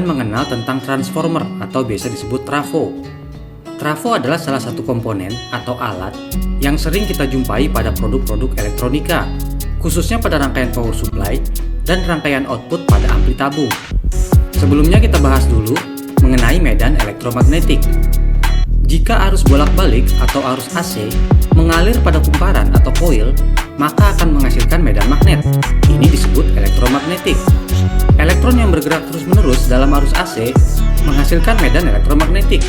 mengenal tentang transformer atau biasa disebut trafo. Trafo adalah salah satu komponen atau alat yang sering kita jumpai pada produk-produk elektronika, khususnya pada rangkaian power supply dan rangkaian output pada ampli tabung. Sebelumnya kita bahas dulu mengenai medan elektromagnetik. Jika arus bolak-balik atau arus AC mengalir pada kumparan atau koil, maka akan menghasilkan medan magnet. Ini disebut elektromagnetik. Elektron yang bergerak terus-menerus dalam arus AC menghasilkan medan elektromagnetik.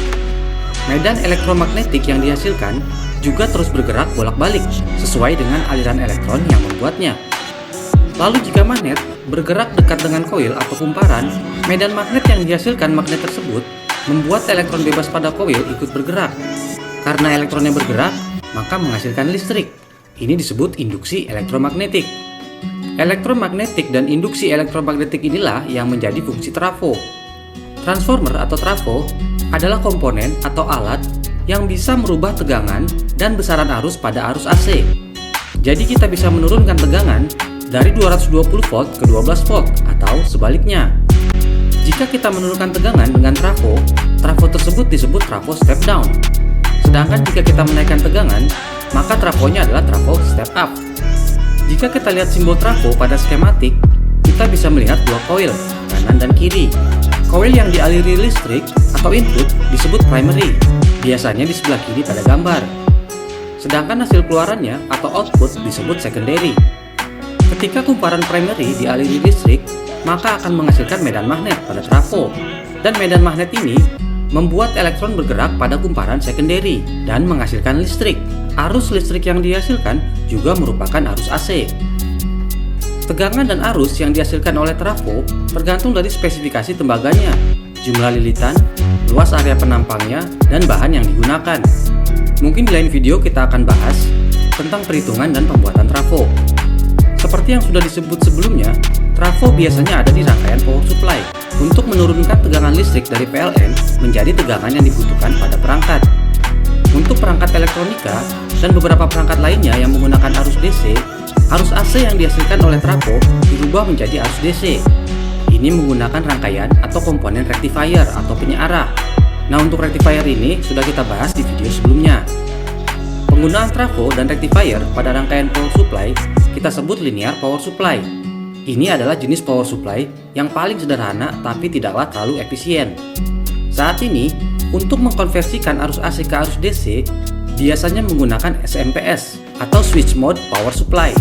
Medan elektromagnetik yang dihasilkan juga terus bergerak bolak-balik sesuai dengan aliran elektron yang membuatnya. Lalu jika magnet bergerak dekat dengan koil atau kumparan, medan magnet yang dihasilkan magnet tersebut membuat elektron bebas pada koil ikut bergerak. Karena elektronnya bergerak, maka menghasilkan listrik. Ini disebut induksi elektromagnetik. Elektromagnetik dan induksi elektromagnetik inilah yang menjadi fungsi trafo. Transformer atau trafo adalah komponen atau alat yang bisa merubah tegangan dan besaran arus pada arus AC. Jadi kita bisa menurunkan tegangan dari 220 volt ke 12 volt atau sebaliknya. Jika kita menurunkan tegangan dengan trafo, trafo tersebut disebut trafo step down. Sedangkan jika kita menaikkan tegangan, maka trafonya adalah trafo step up. Jika kita lihat simbol trafo pada skematik, kita bisa melihat dua koil, kanan dan kiri. Koil yang dialiri listrik atau input disebut primary, biasanya di sebelah kiri pada gambar. Sedangkan hasil keluarannya atau output disebut secondary. Ketika kumparan primary dialiri listrik, maka akan menghasilkan medan magnet pada trafo. Dan medan magnet ini membuat elektron bergerak pada kumparan secondary dan menghasilkan listrik. Arus listrik yang dihasilkan juga merupakan arus AC. Tegangan dan arus yang dihasilkan oleh trafo tergantung dari spesifikasi tembaganya, jumlah lilitan, luas area penampangnya, dan bahan yang digunakan. Mungkin di lain video kita akan bahas tentang perhitungan dan pembuatan trafo. Seperti yang sudah disebut sebelumnya, trafo biasanya ada di rangkaian power supply untuk menurunkan tegangan listrik dari PLN menjadi tegangan yang dibutuhkan pada perangkat. Untuk perangkat elektronika dan beberapa perangkat lainnya yang menggunakan arus DC, arus AC yang dihasilkan oleh trafo dirubah menjadi arus DC. Ini menggunakan rangkaian atau komponen rectifier atau penyearah. Nah, untuk rectifier ini sudah kita bahas di video sebelumnya. Penggunaan trafo dan rectifier pada rangkaian power supply kita sebut linear power supply. Ini adalah jenis power supply yang paling sederhana tapi tidaklah terlalu efisien. Saat ini, untuk mengkonversikan arus AC ke arus DC, biasanya menggunakan SMPS atau switch mode power supply.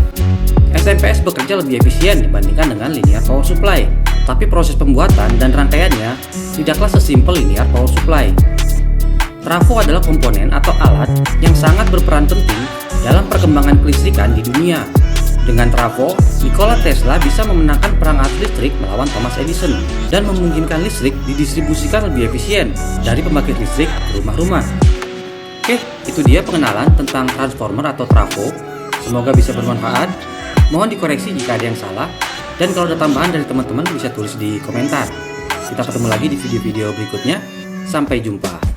SMPS bekerja lebih efisien dibandingkan dengan linear power supply, tapi proses pembuatan dan rangkaiannya tidaklah sesimpel linear power supply. Trafo adalah komponen atau alat yang sangat berperan penting dalam perkembangan kelistrikan di dunia. Dengan trafo, Nikola Tesla bisa memenangkan perang arus listrik melawan Thomas Edison dan memungkinkan listrik didistribusikan lebih efisien dari pembangkit listrik ke rumah-rumah. Oke, itu dia pengenalan tentang transformer atau trafo. Semoga bisa bermanfaat. Mohon dikoreksi jika ada yang salah, dan kalau ada tambahan dari teman-teman bisa tulis di komentar. Kita ketemu lagi di video-video berikutnya. Sampai jumpa.